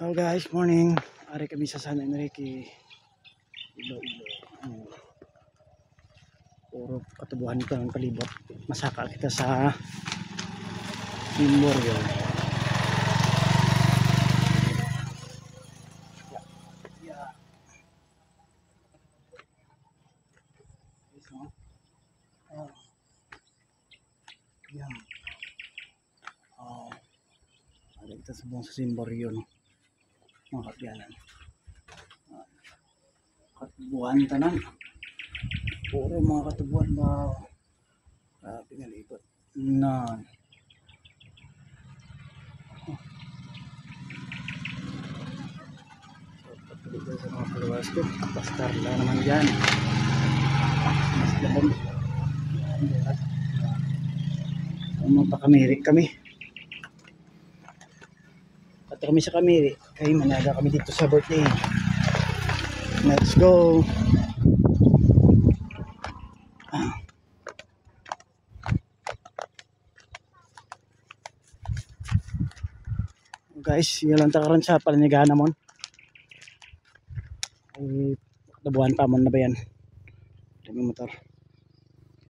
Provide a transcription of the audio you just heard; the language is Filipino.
Hello guys, morning. Ari kami sa San Enrique, Iloilo. Puro katubuhan ito ng palibot. Masaka kita sa Memorial. Yeah. Oh. Yan. Oh. Ari kita sa buong sa Memorial. Mga kapyanan. Katubuhan tanan. Puro mga katubuhan ba. Grabe nga likot. Nan. Patuloy sa mga palawas ko. Pastar lang naman dyan. Mas labang. Magpakamirik kami. Pato kami sa kamiri. Kaya managa kami dito sa birthday. Let's go. Guys, yun lang takaran sa palinigana mo. Ay, nabuhan pa mo na ba yan? Ito yung motor.